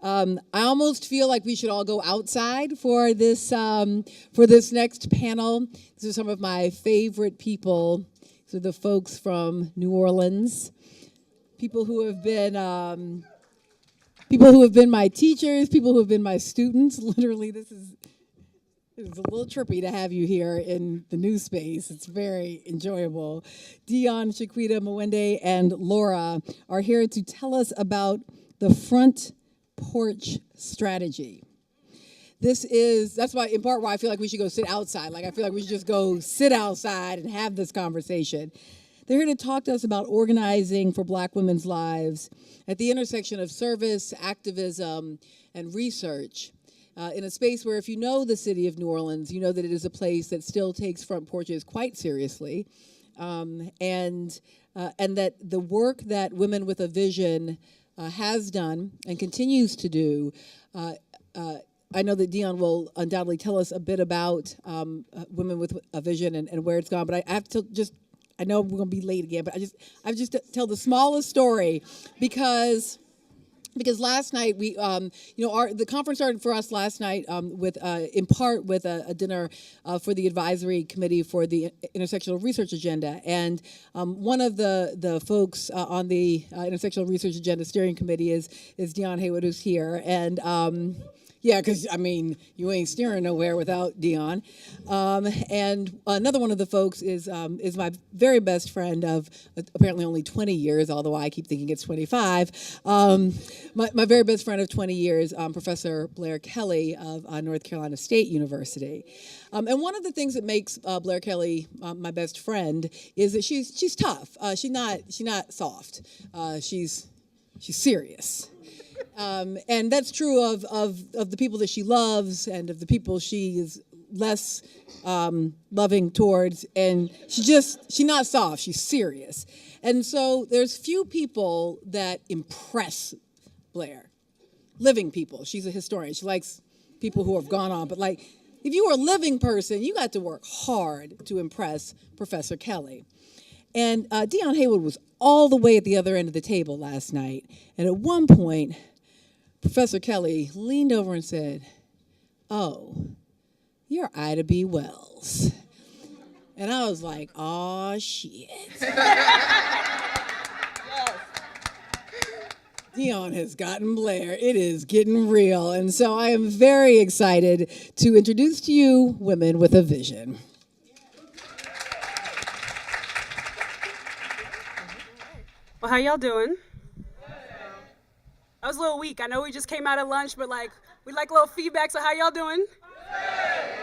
I almost feel like we should all go outside for this next panel. These are some of my favorite people. These are the folks from New Orleans, people who have been my teachers, people who have been my students. Literally, this is a little trippy to have you here in the new space. It's very enjoyable. Deon, Shaquita, Mwende, and Laura are here to tell us about the front porch strategy. That's why, in part, why I feel like we should go sit outside. Like, I feel like we should just go sit outside and have this conversation. They're here to talk to us about organizing for Black women's lives at the intersection of service, activism, and research. In a space where, if you know the city of New Orleans, you know that it is a place that still takes front porches quite seriously, and that the work that Women with a Vision has done and continues to do. I know that Deon will undoubtedly tell us a bit about Women with a Vision and where it's gone, but I have to I know we're going to be late again, but I just tell the smallest story because last night the conference started for us last night with in part with a dinner for the advisory committee for the intersectional research agenda, and one of the folks on the intersectional research agenda steering committee is Deon Haywood, who's here, and yeah, because, I mean, you ain't steering nowhere without Deon. And another one of the folks is my very best friend of apparently only 20 years, although I keep thinking it's 25. My very best friend of 20 years, Professor Blair Kelly of North Carolina State University. And one of the things that makes Blair Kelly my best friend is that she's tough. She's not soft. She's serious. And that's true of the people that she loves and of the people she is less loving towards. And she's not soft, she's serious. And so there's few people that impress Blair, living people. She's a historian. She likes people who have gone on. But like, if you were a living person, you got to work hard to impress Professor Kelly. And Deon Haywood was all the way at the other end of the table last night. And at one point, Professor Kelly leaned over and said, "Oh, you're Ida B. Wells." And I was like, "Oh, shit." Deon has gotten Blair. It is getting real. And so I am very excited to introduce to you Women with a Vision. Well, how y'all doing? I was a little weak. I know we just came out of lunch, but we like a little feedback. So how y'all doing?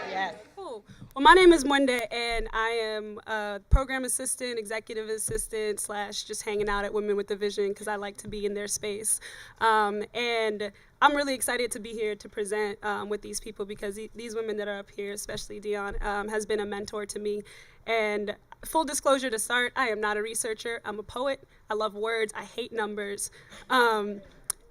Yes. Cool. Well, my name is Mwende, and I am a program assistant, executive assistant, / just hanging out at Women with a Vision because I like to be in their space. And I'm really excited to be here to present with these people because these women that are up here, especially Deon, has been a mentor to me. And full disclosure to start, I am not a researcher. I'm a poet. I love words. I hate numbers.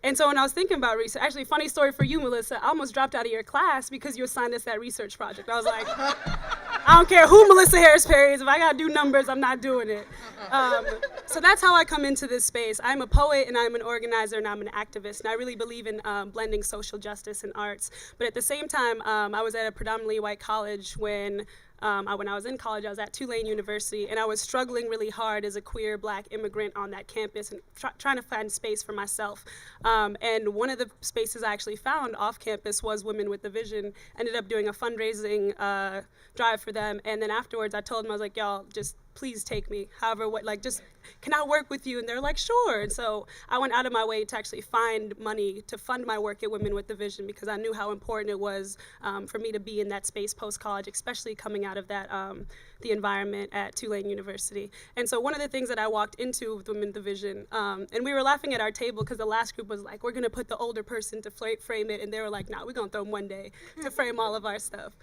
And so when I was thinking about research, actually, funny story for you, Melissa, I almost dropped out of your class because you assigned us that research project. I was like, I don't care who Melissa Harris Perry is. If I got to do numbers, I'm not doing it. So that's how I come into this space. I'm a poet, and I'm an organizer, and I'm an activist. And I really believe in blending social justice and arts. But at the same time, I was at a predominantly white college when I was in college. I was at Tulane University, and I was struggling really hard as a queer Black immigrant on that campus and trying to find space for myself. And one of the spaces I actually found off campus was Women with a Vision. Ended up doing a fundraising drive for them, and then afterwards I told them, I was like, y'all, just please take me. However, just can I work with you? And they're like, sure. And so I went out of my way to actually find money to fund my work at Women with a Vision because I knew how important it was for me to be in that space post-college, especially coming out of that the environment at Tulane University. And so one of the things that I walked into with Women with a Vision, and we were laughing at our table because the last group was like, we're going to put the older person to frame it. And they were like, nah, we're going to throw Mwende to frame all of our stuff.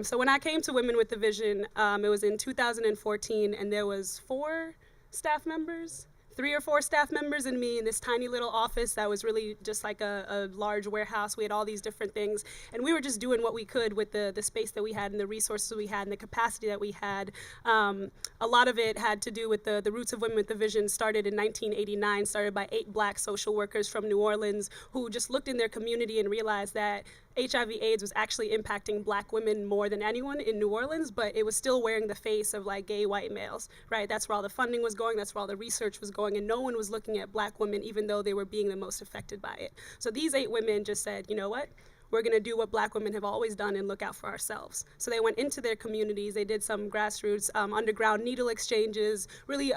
So when I came to Women with a Vision, it was in 2014, and there was 4 staff members, 3 or 4 staff members and me in this tiny little office that was really just like a large warehouse. We had all these different things, and we were just doing what we could with the space that we had and the resources we had and the capacity that we had. A lot of it had to do with the Roots of Women with a Vision, started in 1989, started by 8 Black social workers from New Orleans who just looked in their community and realized that HIV/AIDS was actually impacting Black women more than anyone in New Orleans, but it was still wearing the face of like gay white males, right? That's where all the funding was going, that's where all the research was going, and no one was looking at Black women even though they were being the most affected by it. So these 8 women just said, you know what? We're gonna do what Black women have always done and look out for ourselves. So they went into their communities, they did some grassroots underground needle exchanges, really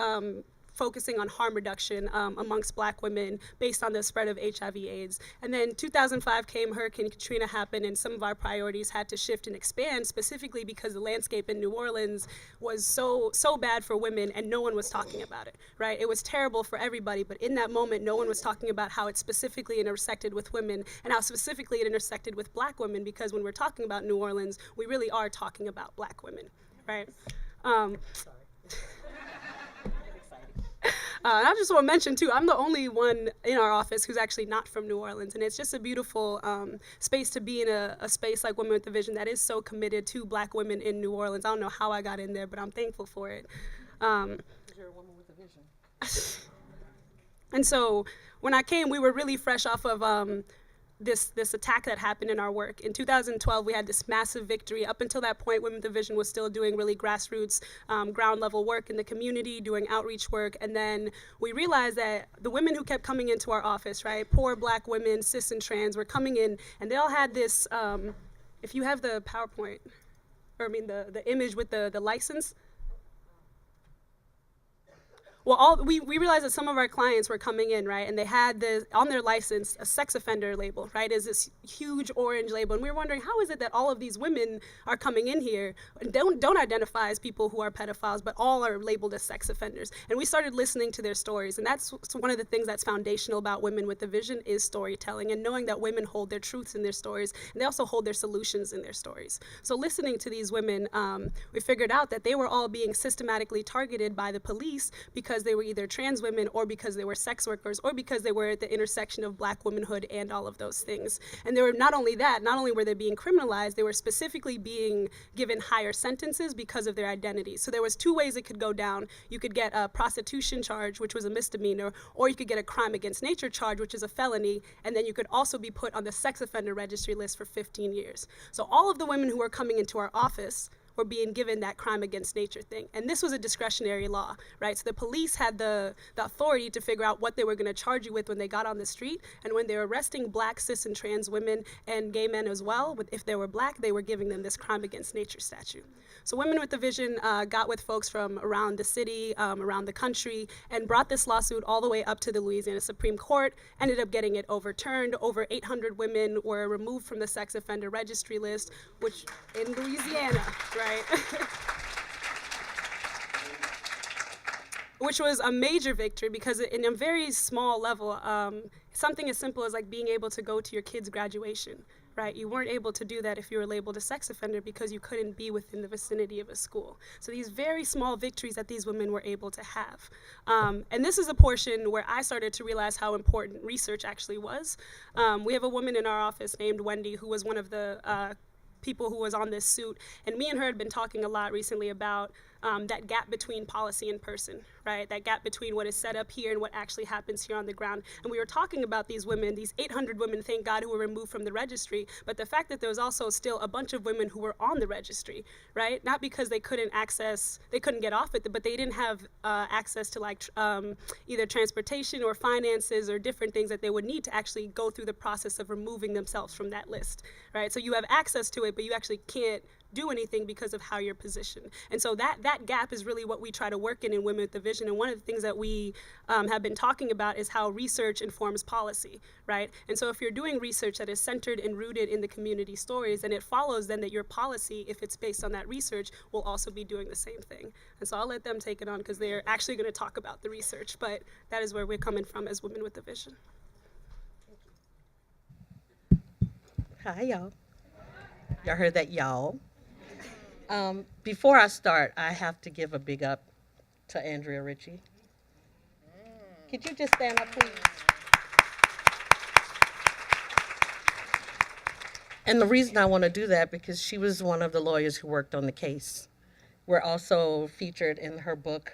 focusing on harm reduction amongst Black women based on the spread of HIV/AIDS. And then 2005 came, Hurricane Katrina happened, and some of our priorities had to shift and expand, specifically because the landscape in New Orleans was so bad for women and no one was talking about it, right? It was terrible for everybody, but in that moment, no one was talking about how it specifically intersected with women and how specifically it intersected with Black women, because when we're talking about New Orleans, we really are talking about Black women, right? And I just want to mention, too, I'm the only one in our office who's actually not from New Orleans, and it's just a beautiful space to be in a space like Women with a Vision that is so committed to Black women in New Orleans. I don't know how I got in there, but I'm thankful for it. Because you're a woman with a vision. And so when I came, we were really fresh off of this attack that happened in our work. In 2012, we had this massive victory. Up until that point, Women with a Vision was still doing really grassroots, ground level work in the community, doing outreach work. And then we realized that the women who kept coming into our office, right, poor Black women, cis and trans, were coming in, and they all had this, if you have the PowerPoint, or I mean the image with the license. Well, we realized that some of our clients were coming in, right, and they had on their license a sex offender label, right, is this huge orange label, and we were wondering, how is it that all of these women are coming in here and don't identify as people who are pedophiles, but all are labeled as sex offenders? And we started listening to their stories, and that's one of the things that's foundational about Women with a Vision is storytelling, and knowing that women hold their truths in their stories, and they also hold their solutions in their stories. So listening to these women, we figured out that they were all being systematically targeted by the police because they were either trans women or because they were sex workers or because they were at the intersection of Black womanhood and all of those things. And they were not only were they being criminalized, they were specifically being given higher sentences because of their identity. So there was 2 ways it could go down. You could get a prostitution charge, which was a misdemeanor, or you could get a crime against nature charge, which is a felony, and then you could also be put on the sex offender registry list for 15 years. So all of the women who were coming into our office were being given that crime against nature thing. And this was a discretionary law, right? So the police had the authority to figure out what they were gonna charge you with when they got on the street. And when they were arresting Black, cis, and trans women and gay men as well, if they were Black, they were giving them this crime against nature statute. So Women with a Vision got with folks from around the city, around the country, and brought this lawsuit all the way up to the Louisiana Supreme Court, ended up getting it overturned. Over 800 women were removed from the sex offender registry list, which in Louisiana, right? Which was a major victory because in a very small level, something as simple as like being able to go to your kid's graduation, right? You weren't able to do that if you were labeled a sex offender because you couldn't be within the vicinity of a school. So these very small victories that these women were able to have. And this is a portion where I started to realize how important research actually was. We have a woman in our office named Mwende who was one of the people who was on this suit, and me and her had been talking a lot recently about that gap between policy and person, right? That gap between what is set up here and what actually happens here on the ground. And we were talking about these women, these 800 women, thank God, who were removed from the registry, but the fact that there was also still a bunch of women who were on the registry, right? Not because they couldn't get off it, but they didn't have access to like either transportation or finances or different things that they would need to actually go through the process of removing themselves from that list, right? So you have access to it, but you actually can't do anything because of how you're positioned. And so that gap is really what we try to work in Women with a Vision. And one of the things that we have been talking about is how research informs policy, right? And so if you're doing research that is centered and rooted in the community stories, then it follows then that your policy, if it's based on that research, will also be doing the same thing. And so I'll let them take it on because they're actually going to talk about the research, but that is where we're coming from as Women with a Vision. Hi, y'all. Y'all heard that, y'all? Before I start, I have to give a big up to Andrea Ritchie. Could you just stand up, please? And the reason I want to do that, because she was one of the lawyers who worked on the case. We're also featured in her book,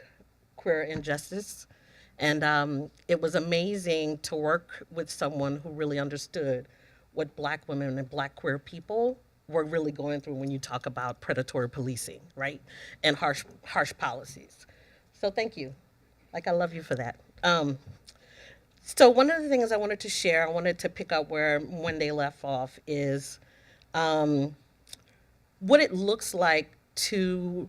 Queer Injustice. And it was amazing to work with someone who really understood what Black women and Black queer people were really going through when you talk about predatory policing, right? And harsh policies. So thank you. Like, I love you for that. So one of the things I wanted to share, I wanted to pick up where Mwende left off, is what it looks like to,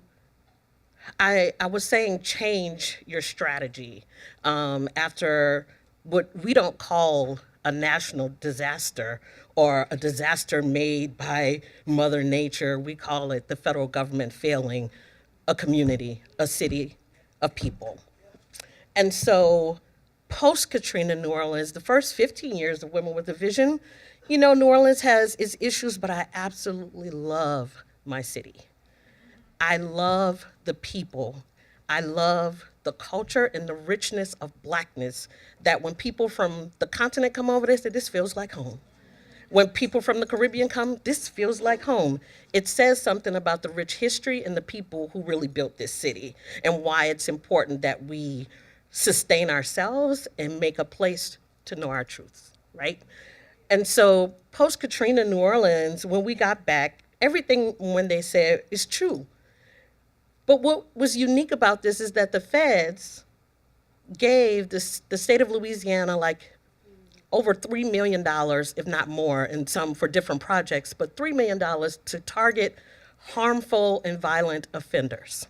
I was saying, change your strategy after what we don't call a national disaster or a disaster made by Mother Nature. We call it the federal government failing a community, a city, a people. And so post-Katrina New Orleans, the first 15 years of Women with a Vision, you know, New Orleans has its issues, but I absolutely love my city. I love the people. I love the culture and the richness of Blackness, that when people from the continent come over, they say, this feels like home. When people from the Caribbean come, this feels like home. It says something about the rich history and the people who really built this city, and why it's important that we sustain ourselves and make a place to know our truths, right? And so post-Katrina New Orleans, when we got back, everything when they said is true. But what was unique about this is that the feds gave the state of Louisiana like over $3 million, if not more, and some for different projects, but $3 million to target harmful and violent offenders.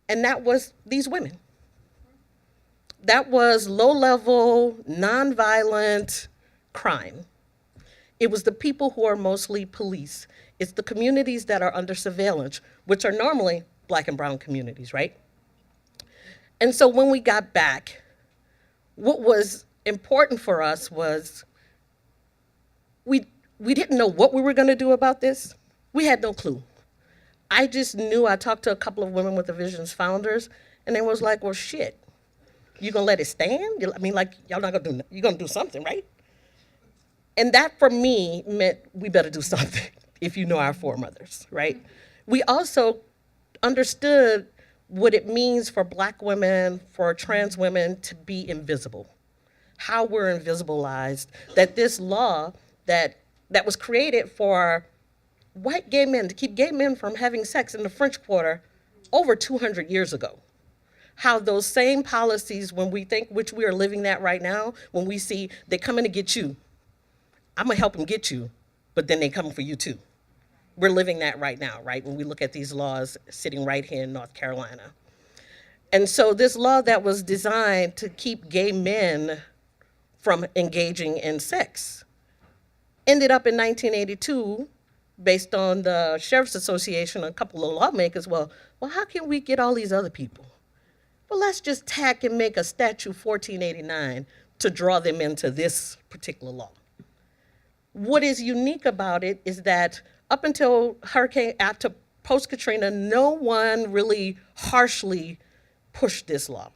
And that was these women. That was low-level, nonviolent crime. It was the people who are mostly police. It's the communities that are under surveillance, which are normally Black and brown communities, right? And so when we got back, what was important for us was we didn't know what we were going to do about this. We had no clue. I just knew, I talked to a couple of Women with a Vision's founders, and they was like, well, shit, you gonna let it stand? I mean, like, y'all not gonna do, you're gonna do something, right? And that for me meant we better do something, if you know our foremothers, right? We also understood what it means for Black women, for trans women to be invisible, how we're invisibilized, that this law that was created for white gay men, to keep gay men from having sex in the French Quarter over 200 years ago. How those same policies, when we think, which we are living that right now, when we see they're coming to get you, I'm gonna help them get you, but then they coming for you too. We're living that right now, right? When we look at these laws sitting right here in North Carolina. And so this law that was designed to keep gay men from engaging in sex ended up in 1982, based on the Sheriff's Association, a couple of lawmakers, well, how can we get all these other people? Well, let's just tack and make a statute 1489 to draw them into this particular law. What is unique about it is that up until after post-Katrina, no one really harshly pushed this law.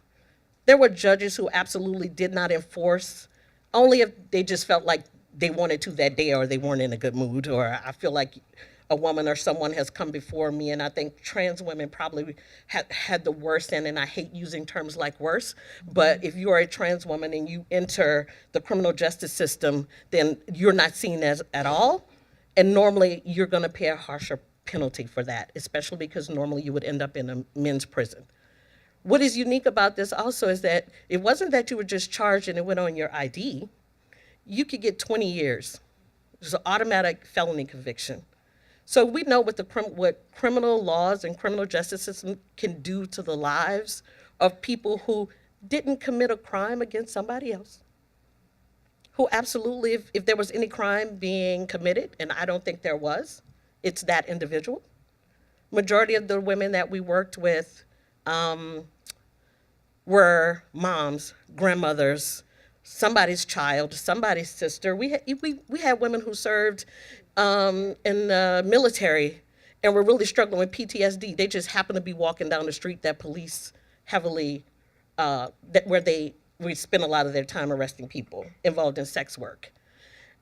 There were judges who absolutely did not enforce, only if they just felt like they wanted to that day, or they weren't in a good mood, or I feel like a woman or someone has come before me, and I think trans women probably had the worst end, and I hate using terms like worse, but if you are a trans woman and you enter the criminal justice system, then you're not seen as at all, and normally you're gonna pay a harsher penalty for that, especially because normally you would end up in a men's prison. What is unique about this also is that it wasn't that you were just charged and it went on your ID. You could get 20 years. There's an automatic felony conviction. So we know what criminal laws and criminal justice system can do to the lives of people who didn't commit a crime against somebody else, who absolutely, if there was any crime being committed, and I don't think there was, it's that individual. Majority of the women that we worked with were moms, grandmothers, somebody's child, somebody's sister. We had women who served in the military and were really struggling with PTSD. They just happened to be walking down the street that police heavily where we spend a lot of their time arresting people involved in sex work.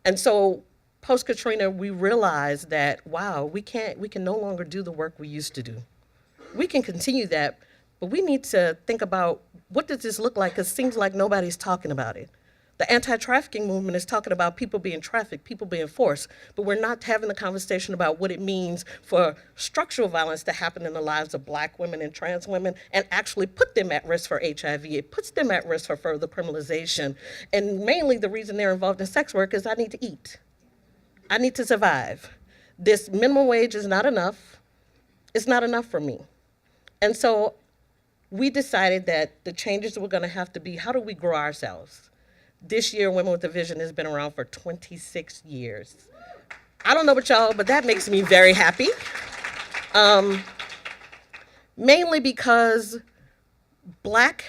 And so post-Katrina, we realized that, wow, we can no longer do the work we used to do. We can continue that, but we need to think about, what does this look like? Because it seems like nobody's talking about it. The anti-trafficking movement is talking about people being trafficked, people being forced, but we're not having a conversation about what it means for structural violence to happen in the lives of Black women and trans women and actually put them at risk for HIV. It puts them at risk for further criminalization. And mainly the reason they're involved in sex work is, I need to eat. I need to survive. This minimum wage is not enough. It's not enough for me. And so we decided that the changes were gonna have to be, how do we grow ourselves? This year, Women with a Vision has been around for 26 years. I don't know about y'all, but that makes me very happy. Mainly because Black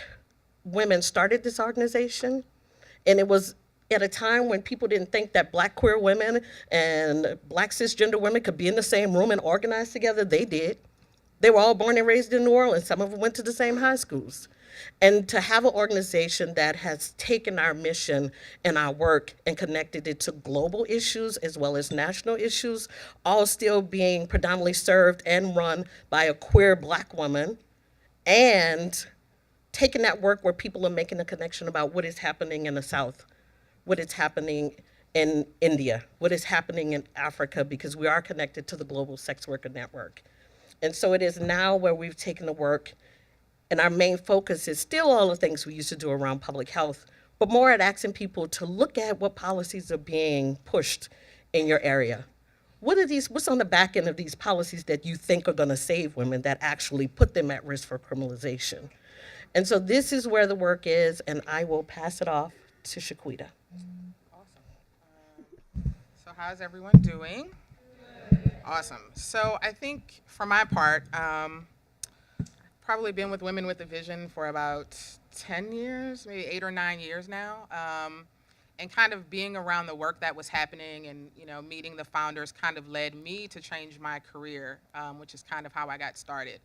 women started this organization, and it was at a time when people didn't think that Black queer women and Black cisgender women could be in the same room and organize together. They did. They were all born and raised in New Orleans. Some of them went to the same high schools. And to have an organization that has taken our mission and our work and connected it to global issues as well as national issues, all still being predominantly served and run by a queer Black woman, and taking that work where people are making a connection about what is happening in the South, what is happening in India, what is happening in Africa, because we are connected to the Global Sex Worker Network. And so it is now where we've taken the work, and our main focus is still all the things we used to do around public health, but more at asking people to look at what policies are being pushed in your area. What's on the back end of these policies that you think are gonna save women that actually put them at risk for criminalization? And so this is where the work is, and I will pass it off to Shaquita. Awesome. So how's everyone doing? Awesome. So I think for my part, probably been with Women with a Vision for about 10 years, maybe 8 or 9 years now. And kind of being around the work that was happening and, meeting the founders kind of led me to change my career, which is kind of how I got started.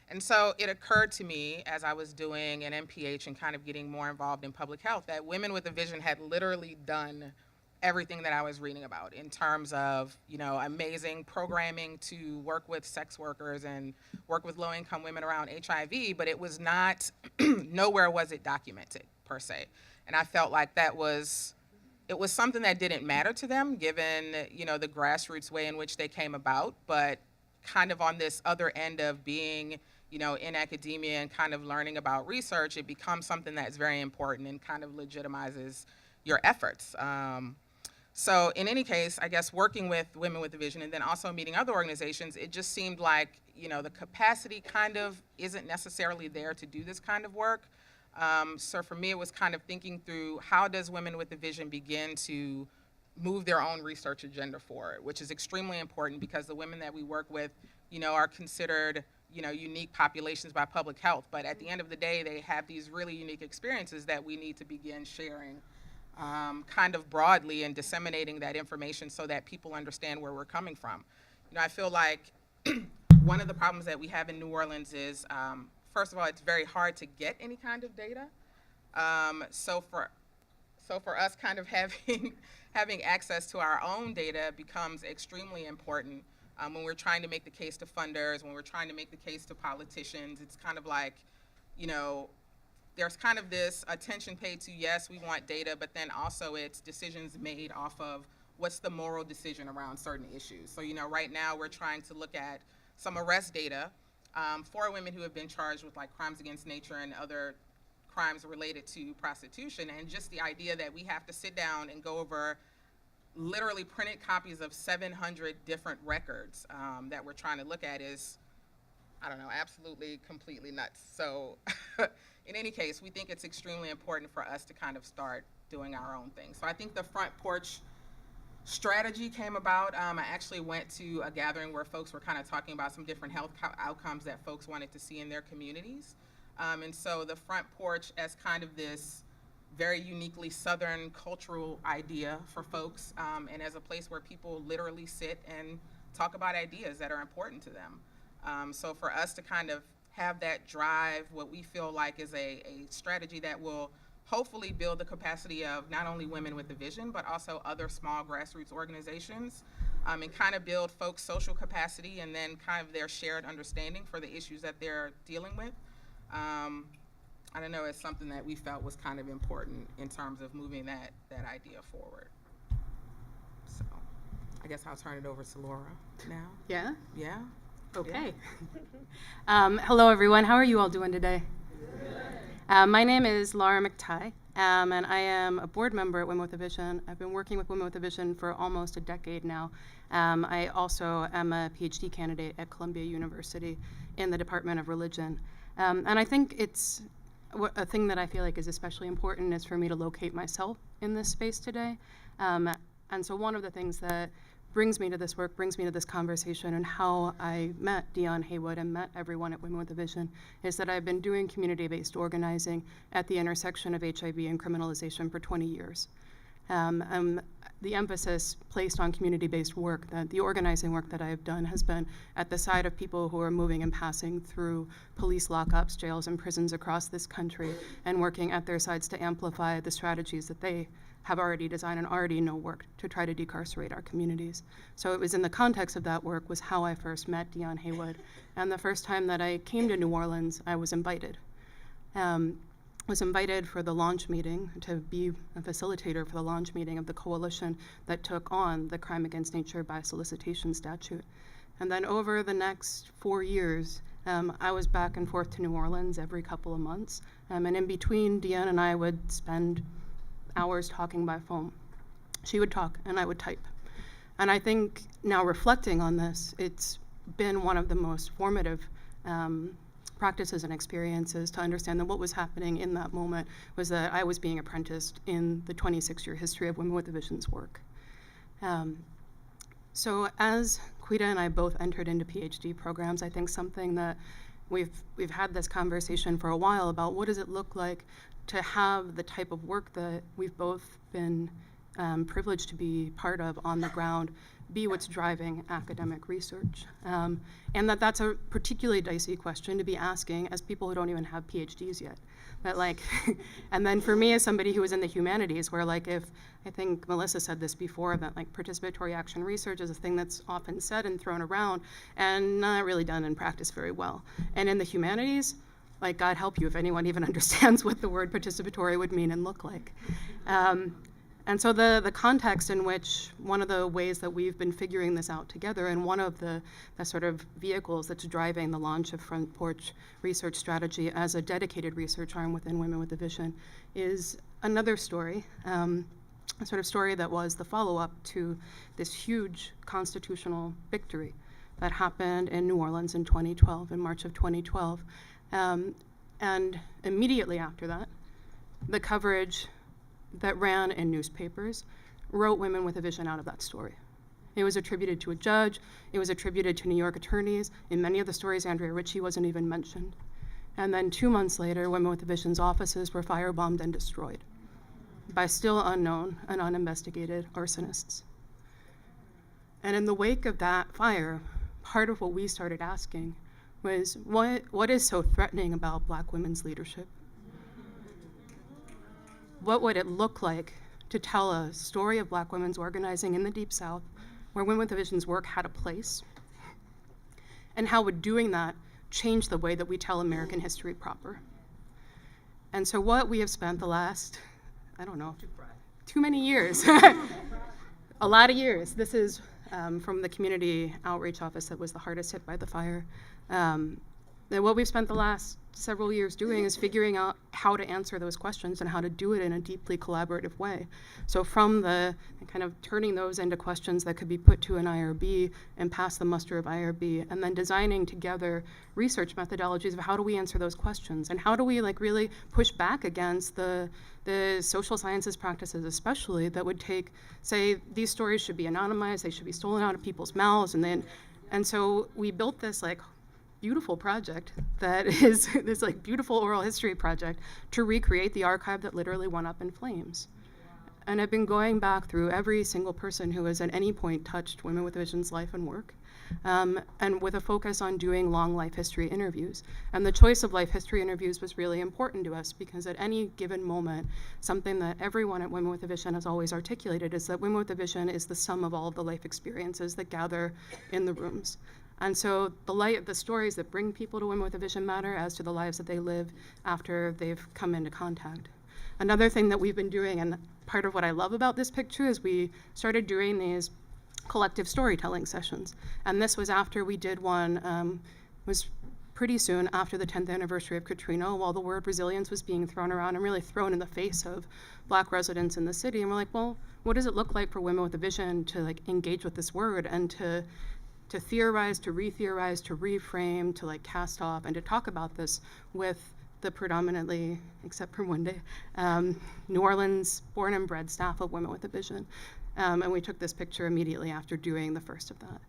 And so it occurred to me as I was doing an MPH and kind of getting more involved in public health that Women with a Vision had literally done everything that I was reading about in terms of, amazing programming to work with sex workers and work with low-income women around HIV, but it was not, nowhere was it documented per se. And I felt like it was something that didn't matter to them given, the grassroots way in which they came about, but kind of on this other end of being, in academia and kind of learning about research, it becomes something that's very important and kind of legitimizes your efforts. So in any case, I guess working with Women with a Vision and then also meeting other organizations, it just seemed like, the capacity kind of isn't necessarily there to do this kind of work. So for me, it was kind of thinking through how does Women with a Vision begin to move their own research agenda forward, which is extremely important because the women that we work with, are considered, unique populations by public health. But at the end of the day, they have these really unique experiences that we need to begin sharing kind of broadly and disseminating that information so that people understand where we're coming from. I feel like one of the problems that we have in New Orleans is, first of all, it's very hard to get any kind of data. So for us kind of having access to our own data becomes extremely important when we're trying to make the case to funders, when we're trying to make the case to politicians. It's kind of like, there's kind of this attention paid to, yes, we want data, but then also it's decisions made off of what's the moral decision around certain issues. So, right now we're trying to look at some arrest data for women who have been charged with like crimes against nature and other crimes related to prostitution, and just the idea that we have to sit down and go over literally printed copies of 700 different records that we're trying to look at is, I don't know, absolutely, completely nuts. So in any case, we think it's extremely important for us to kind of start doing our own thing. So I think the Front Porch strategy came about. I actually went to a gathering where folks were kind of talking about some different health outcomes that folks wanted to see in their communities. And so the Front Porch as kind of this very uniquely Southern cultural idea for folks, and as a place where people literally sit and talk about ideas that are important to them. So for us to kind of have that drive, what we feel like is a strategy that will hopefully build the capacity of not only Women with a Vision, but also other small grassroots organizations, and kind of build folks' social capacity and then kind of their shared understanding for the issues that they're dealing with. I don't know, it's something that we felt was kind of important in terms of moving that idea forward. So I guess I'll turn it over to Laura now. Yeah? Yeah? Okay. Hello, everyone. How are you all doing today? My name is Laura McTighe, and I am a board member at Women with a Vision. I've been working with Women with a Vision for almost a decade now. I also am a PhD candidate at Columbia University in the Department of Religion. And I think it's a thing that I feel like is especially important is for me to locate myself in this space today. And so one of the things that brings me to this work, brings me to this conversation, and how I met Deon, Haywood, and met everyone at Women with a Vision is that I've been doing community-based organizing at the intersection of HIV and criminalization for 20 years. The emphasis placed on community-based work, that the organizing work that I have done has been at the side of people who are moving and passing through police lockups, jails, and prisons across this country, and working at their sides to amplify the strategies that they have already designed and already know work to try to decarcerate our communities. So it was in the context of that work was how I first met Deon Haywood. And the first time that I came to New Orleans, I was invited. Was invited for the launch meeting to be a facilitator for the launch meeting of the coalition that took on the Crime Against Nature by Solicitation statute. And then over the next 4 years, I was back and forth to New Orleans every couple of months. And in between, Deon and I would spend hours talking by phone. She would talk and I would type. And I think now reflecting on this, it's been one of the most formative practices and experiences to understand that what was happening in that moment was that I was being apprenticed in the 26-year history of Women with a Vision's work. So as Quita and I both entered into PhD programs, I think something that we've had this conversation for a while about what does it look like to have the type of work that we've both been privileged to be part of on the ground be what's driving academic research. And that's a particularly dicey question to be asking as people who don't even have PhDs yet. But and then for me as somebody who was in the humanities, where if, I think Melissa said this before, that participatory action research is a thing that's often said and thrown around and not really done in practice very well. And in the humanities, God help you if anyone even understands what the word participatory would mean and look like. And so the context in which one of the ways that we've been figuring this out together, and one of the sort of vehicles that's driving the launch of Front Porch Research Strategy as a dedicated research arm within Women with a Vision, is another story, a sort of story that was the follow-up to this huge constitutional victory that happened in New Orleans in 2012, in March of 2012. And immediately after that, the coverage that ran in newspapers wrote Women with a Vision out of that story. It was attributed to a judge, it was attributed to New York attorneys. In many of the stories, Andrea Ritchie wasn't even mentioned. And then 2 months later, Women with a Vision's offices were firebombed and destroyed by still unknown and uninvestigated arsonists. And in the wake of that fire, part of what we started asking was, what is so threatening about Black women's leadership? What would it look like to tell a story of Black women's organizing in the Deep South, where Women with a Vision's work had a place? And how would doing that change the way that we tell American history proper? And so what we have spent the last, too many years, a lot of years. This is from the community outreach office that was the hardest hit by the fire. And what we've spent the last several years doing is figuring out how to answer those questions and how to do it in a deeply collaborative way. So from the kind of turning those into questions that could be put to an IRB and pass the muster of IRB, and then designing together research methodologies of how do we answer those questions, and how do we really push back against the social sciences practices especially that would say these stories should be anonymized, they should be stolen out of people's mouths, and so we built this beautiful project that is this beautiful oral history project to recreate the archive that literally went up in flames. And I've been going back through every single person who has at any point touched Women with a Vision's life and work, and with a focus on doing long life history interviews. And the choice of life history interviews was really important to us because at any given moment, something that everyone at Women with a Vision has always articulated is that Women with a Vision is the sum of all of the life experiences that gather in the rooms. And so the stories that bring people to Women with a Vision matter as to the lives that they live after they've come into contact. Another thing that we've been doing, and part of what I love about this picture, is we started doing these collective storytelling sessions. And this was after we did one, was pretty soon after the 10th anniversary of Katrina, while the word resilience was being thrown around and really thrown in the face of Black residents in the city. And we're like, well, what does it look like for Women with a Vision to engage with this word and to theorize, to re-theorize, to reframe, to cast off, and to talk about this with the predominantly, except for Mwende, New Orleans born and bred staff of Women with a Vision. And we took this picture immediately after doing the first of that.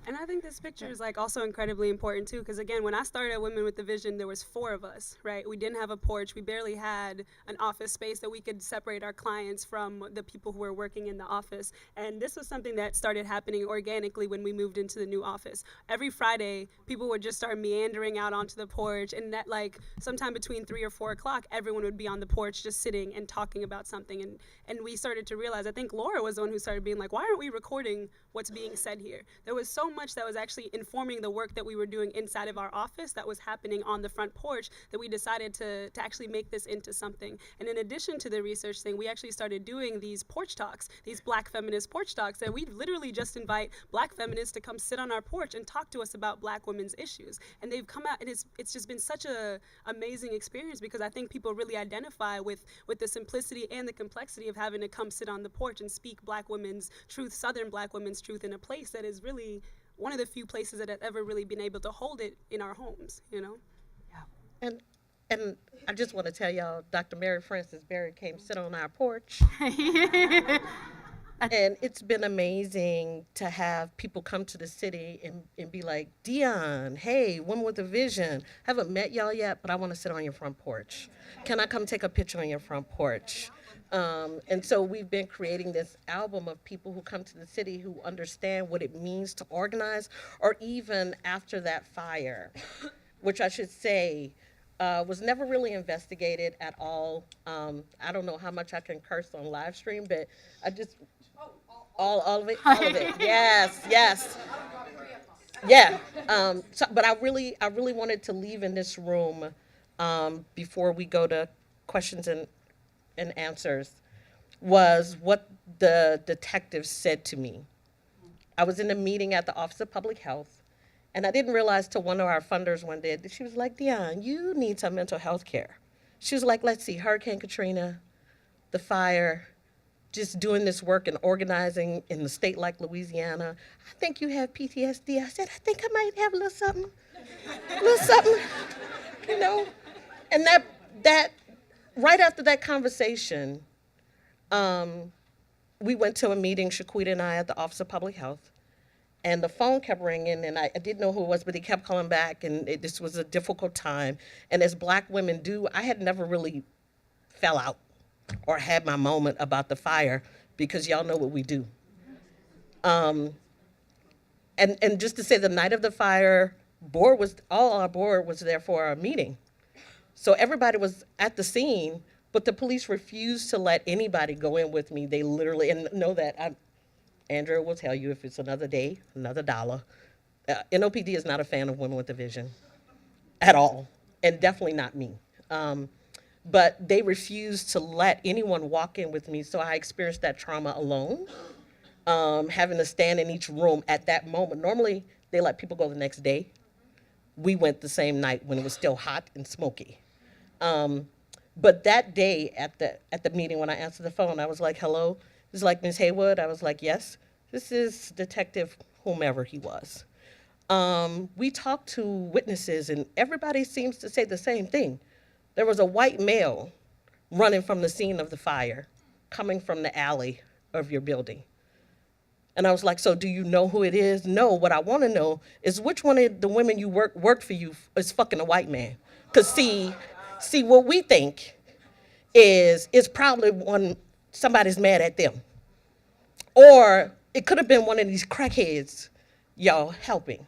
And I think this picture is also incredibly important too, because again, when I started at Women with a Vision, there was 4 of us, right? We didn't have a porch. We barely had an office space that we could separate our clients from the people who were working in the office. And this was something that started happening organically when we moved into the new office. Every Friday, people would just start meandering out onto the porch, and that sometime between 3 or 4 o'clock, everyone would be on the porch just sitting and talking about something. And we started to realize, I think Laura was the one who started being like, why aren't we recording what's being said here? There was so much that was actually informing the work that we were doing inside of our office that was happening on the front porch that we decided to actually make this into something. And in addition to the research thing, we actually started doing these porch talks, these Black feminist porch talks, that we literally just invite Black feminists to come sit on our porch and talk to us about Black women's issues. And they've come out, and it's just been such a amazing experience because I think people really identify with the simplicity and the complexity of having to come sit on the porch and speak Black women's truth, Southern Black women's truth, in a place that is really one of the few places that have ever really been able to hold it in our homes, Yeah. And I just want to tell y'all, Dr. Mary Frances Berry came sit on our porch. And it's been amazing to have people come to the city and be like, Deon, hey, Women with a Vision. Haven't met y'all yet, but I want to sit on your front porch. Can I come take a picture on your front porch? And so we've been creating this album of people who come to the city who understand what it means to organize, or even after that fire, which I should say was never really investigated at all. I don't know how much I can curse on live stream, but I just, all of it, yes. Yeah, but I really wanted to leave in this room before we go to questions and answers, was what the detectives said to me. I was in a meeting at the Office of Public Health, and I didn't realize till one of our funders one day, she was like, Deon, you need some mental health care. She was like, let's see, Hurricane Katrina, the fire, just doing this work and organizing in the state like Louisiana. I think you have PTSD. I said, I think I might have a little something, And that right after that conversation, we went to a meeting, Shaquita and I, at the Office of Public Health, and the phone kept ringing, and I didn't know who it was, but he kept calling back, and this was a difficult time. And as Black women do, I had never really fell out or had my moment about the fire, because y'all know what we do. And just to say, the night of the fire, all our board was there for our meeting. So everybody was at the scene, but the police refused to let anybody go in with me. They literally, and know that, Andrea will tell you, if it's another day, another dollar. NOPD is not a fan of Women with a Vision at all, and definitely not me. But they refused to let anyone walk in with me, so I experienced that trauma alone, having to stand in each room at that moment. Normally, they let people go the next day. We went the same night when it was still hot and smoky. But that day at the meeting, when I answered the phone, I was like, hello? It was like, Ms. Haywood? I was like, yes. This is Detective whomever he was. We talked to witnesses, and everybody seems to say the same thing. There was a white male running from the scene of the fire, coming from the alley of your building. And I was like, so do you know who it is? No, what I want to know is which one of the women you worked for you is fucking a white man. Because see, what we think is it's probably when somebody's mad at them. Or it could have been one of these crackheads y'all helping.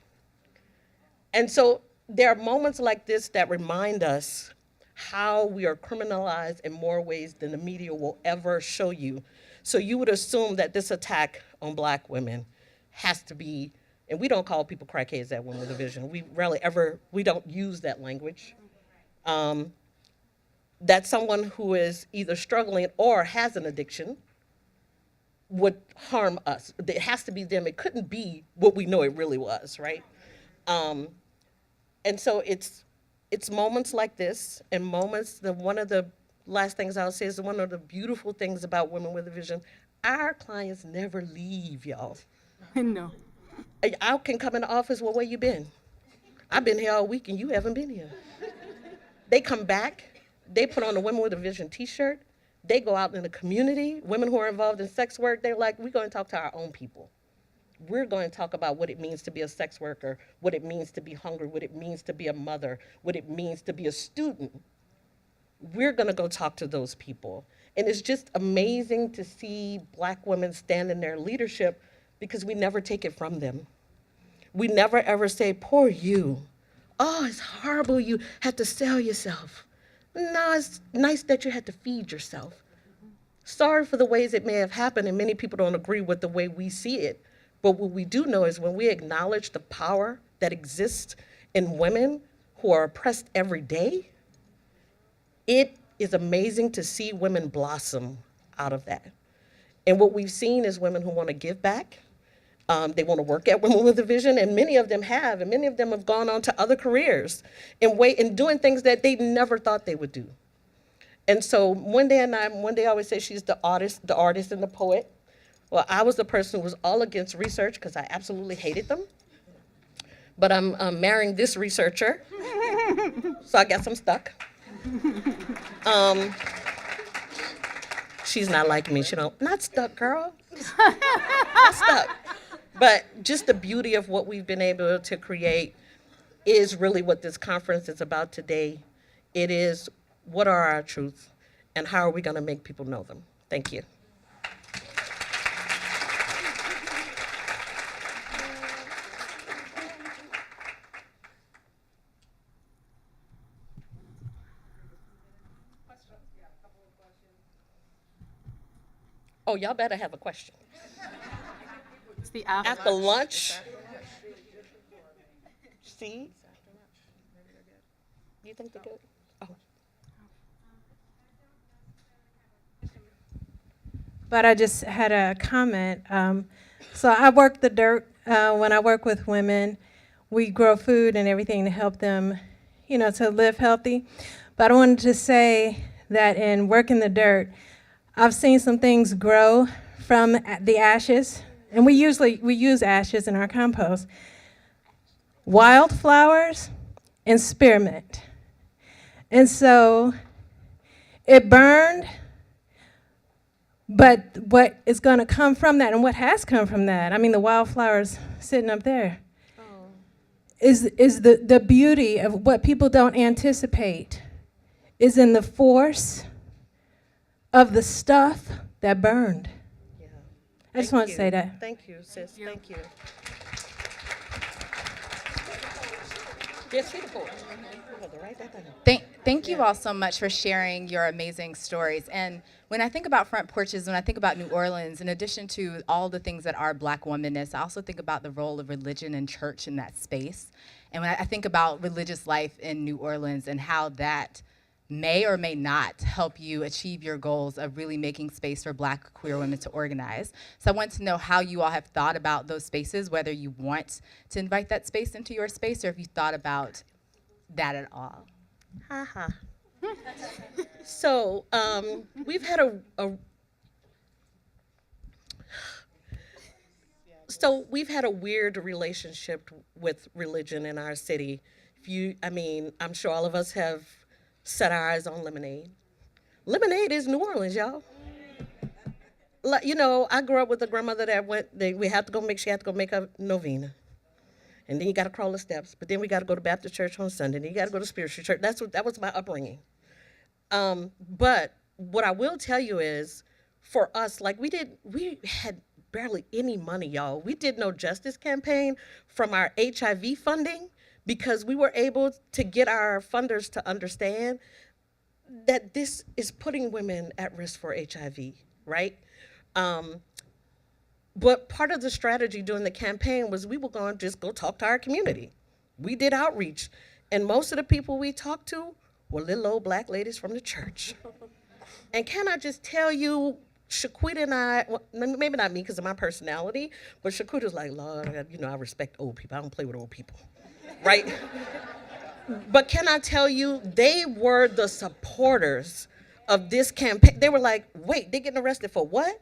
And so there are moments like this that remind us how we are criminalized in more ways than the media will ever show you. So you would assume that this attack on Black women has to be, and we don't call people crackheads at Women with a Vision. We rarely ever, we don't use that language. That someone who is either struggling or has an addiction would harm us. It has to be them. It couldn't be what we know it really was, right? And so it's moments like this and moments that one of the last things I'll say is one of the beautiful things about Women with a Vision, our clients never leave, y'all. No. I can come in the office, well, where you been? I've been here all week and you haven't been here. They come back, they put on a Women with a Vision t-shirt, they go out in the community, women who are involved in sex work, they're like, we're going to talk to our own people. We're going to talk about what it means to be a sex worker, what it means to be hungry, what it means to be a mother, what it means to be a student. We're going to go talk to those people. And it's just amazing to see Black women stand in their leadership because we never take it from them. We never ever say, poor you. Oh, it's horrible you had to sell yourself. No, it's nice that you had to feed yourself. Sorry for the ways it may have happened, and many people don't agree with the way we see it. But what we do know is when we acknowledge the power that exists in women who are oppressed every day, it is amazing to see women blossom out of that. And what we've seen is women who want to give back. They want to work at Women with a Vision, and many of them have, and many of them have gone on to other careers in doing things that they never thought they would do. And so Mwende always says she's the artist and the poet. Well, I was the person who was all against research because I absolutely hated them. But I'm marrying this researcher, so I guess I'm stuck. She's not like me. Not stuck, girl. Not stuck. But just the beauty of what we've been able to create is really what this conference is about today. It is, what are our truths and how are we going to make people know them? Thank you. Oh, y'all better have a question. It's the After lunch? See? You think they're good? Oh. But I just had a comment. So I work the dirt. When I work with women, we grow food and everything to help them, to live healthy. But I wanted to say that in working the dirt, I've seen some things grow from the ashes, and we use ashes in our compost. Wildflowers and spearmint. And so it burned, but what is going to come from that and what has come from that, the wildflowers sitting up there, is the beauty of what people don't anticipate is in the force of the stuff that burned. Yeah. I just want to say that. Thank you, sis. Thank you. Yes, read the poem. Write that down. Thank you all so much for sharing your amazing stories. And when I think about front porches, when I think about New Orleans, in addition to all the things that are Black womanness, I also think about the role of religion and church in that space. And when I think about religious life in New Orleans and how that may or may not help you achieve your goals of really making space for Black queer women to organize. So I want to know how you all have thought about those spaces, whether you want to invite that space into your space or if you thought about that at all. So we've had we've had a weird relationship with religion in our city. I'm sure all of us have set our eyes on lemonade. Lemonade is New Orleans, y'all. I grew up with a grandmother that she had to go make a novena. And then you got to crawl the steps. But then we got to go to Baptist church on Sunday. Then you got to go to spiritual church. That was my upbringing. But what I will tell you is, for us, like we had barely any money, y'all. We did no justice campaign from our HIV funding because we were able to get our funders to understand that this is putting women at risk for HIV, right? But part of the strategy during the campaign was we were going to just go talk to our community. We did outreach, and most of the people we talked to were little old black ladies from the church. And can I just tell you, Shaquita and I, well, maybe not me because of my personality, but Shaquita's like, Lord, I respect old people. I don't play with old people, right? But can I tell you, they were the supporters of this campaign. They were like, wait, they getting arrested for what?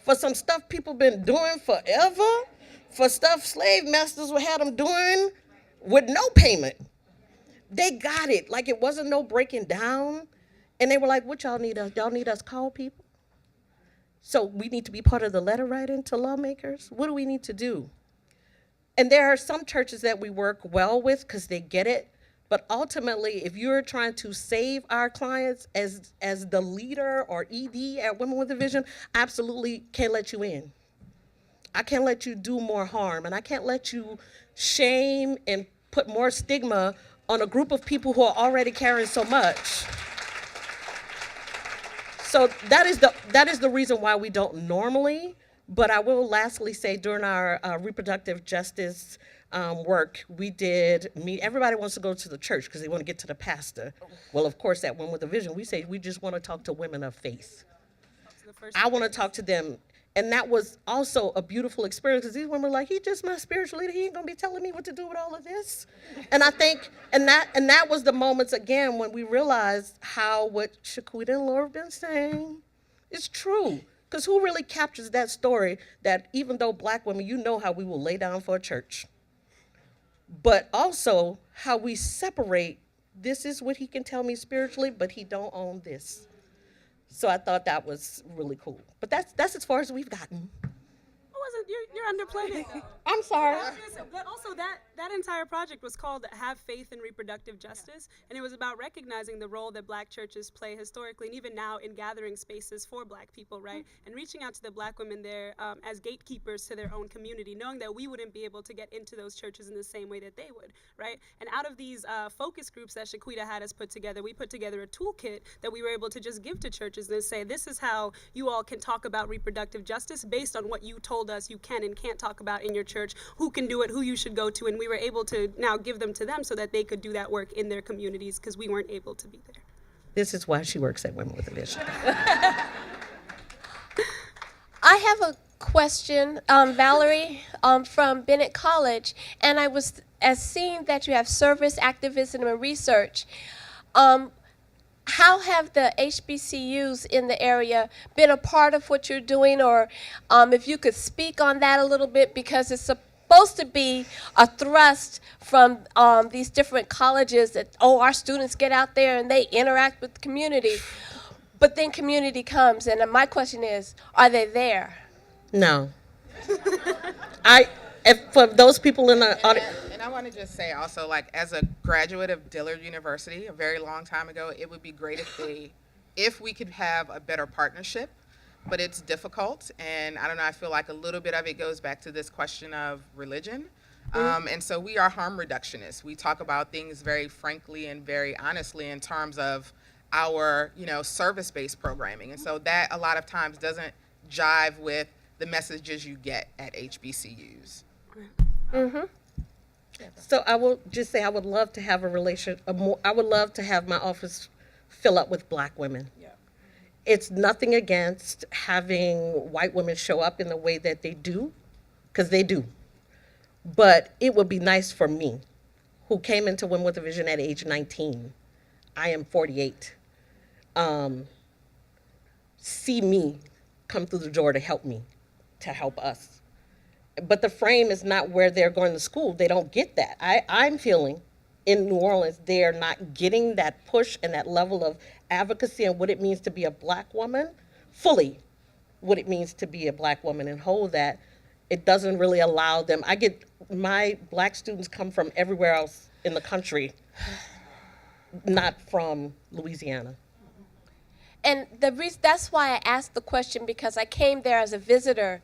For some stuff people been doing forever? For stuff slave masters had them doing with no payment? They got it. Like it wasn't no breaking down. And they were like, what y'all need us? Y'all need us call people? So we need to be part of the letter writing to lawmakers? What do we need to do? And there are some churches that we work well with because they get it. But ultimately, if you're trying to save our clients as the leader or ED at Women with a Vision, I absolutely can't let you in. I can't let you do more harm, and I can't let you shame and put more stigma on a group of people who are already carrying so much. So that is the reason why we don't normally, but I will lastly say during our reproductive justice work, we did meet, everybody wants to go to the church because they want to get to the pastor. Well, of course, at Women with a Vision, we say we just want to talk to women of faith. I want to talk to them. And that was also a beautiful experience because these women were like, he's just my spiritual leader. He ain't going to be telling me what to do with all of this. And I think, and that was the moments, again, when we realized how what Shaquita and Laura have been saying is true. Because who really captures that story that even though black women, you know how we will lay down for a church, but also how we separate, this is what he can tell me spiritually, but he don't own this. So I thought that was really cool. But that's as far as we've gotten. You're underplaying it. I'm sorry. But also that entire project was called Have Faith in Reproductive Justice, and it was about recognizing the role that black churches play historically and even now in gathering spaces for black people, right? And reaching out to the black women there as gatekeepers to their own community, knowing that we wouldn't be able to get into those churches in the same way that they would, right? And out of these focus groups that Shaquita had us put together, we put together a toolkit that we were able to just give to churches and say, this is how you all can talk about reproductive justice based on what you told us you can and can't talk about in your church, who can do it, who you should go to, and we were able to now give them to them so that they could do that work in their communities because we weren't able to be there. This is why she works at Women with a Vision. I have a question, Valerie, from Bennett College, and I was seeing that you have service, activism, and research. How have the HBCUs in the area been a part of what you're doing, or if you could speak on that a little bit, because it's supposed to be a thrust from these different colleges that, our students get out there and they interact with the community, but then community comes, and my question is, are they there? No. For those people in the audience. And I want to just say also, like, as a graduate of Dillard University a very long time ago, it would be great if we could have a better partnership, but it's difficult. And I don't know, I feel like a little bit of it goes back to this question of religion. And so we are harm reductionists. We talk about things very frankly and very honestly in terms of our, service-based programming. And so that a lot of times doesn't jive with the messages you get at HBCUs. Mm-hmm. So I will just say I would love to have I would love to have my office fill up with black women. Yeah. It's nothing against having white women show up in the way that they do, because they do. But it would be nice for me, who came into Women with a Vision at age 19. I am 48. See me come through the door to help me, to help us. But the frame is not where they're going to school. They don't get that. I'm feeling in New Orleans, they're not getting that push and that level of advocacy and what it means to be a black woman, fully what it means to be a black woman, and hold that. It doesn't really allow them. My black students come from everywhere else in the country, not from Louisiana. And that's why I asked the question, because I came there as a visitor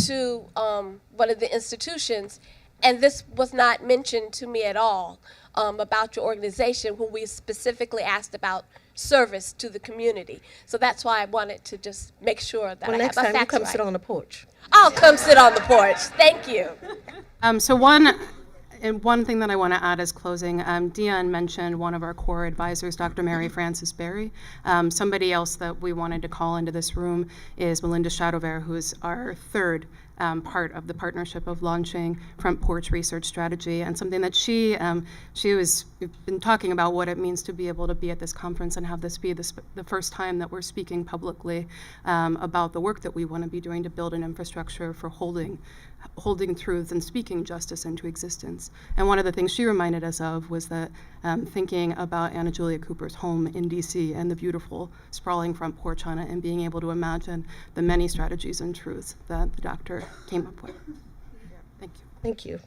to one of the institutions, and this was not mentioned to me at all about your organization when we specifically asked about service to the community. So that's why I wanted to just make sure that Well, I next have my time you facts come right. sit on the porch. I'll come sit on the porch. Thank you. So one thing that I want to add as closing, Deon mentioned one of our core advisors, Dr. Mary Frances Berry. Somebody else that we wanted to call into this room is Melinda Chadover, who is our third part of the partnership of launching Front Porch Research Strategy, and something that we've been talking about what it means to be able to be at this conference and have this be the first time that we're speaking publicly about the work that we want to be doing to build an infrastructure for holding truth and speaking justice into existence. And one of the things she reminded us of was that thinking about Anna Julia Cooper's home in DC and the beautiful sprawling front porch on it, and being able to imagine the many strategies and truths that the doctor came up with. Thank you. Thank you.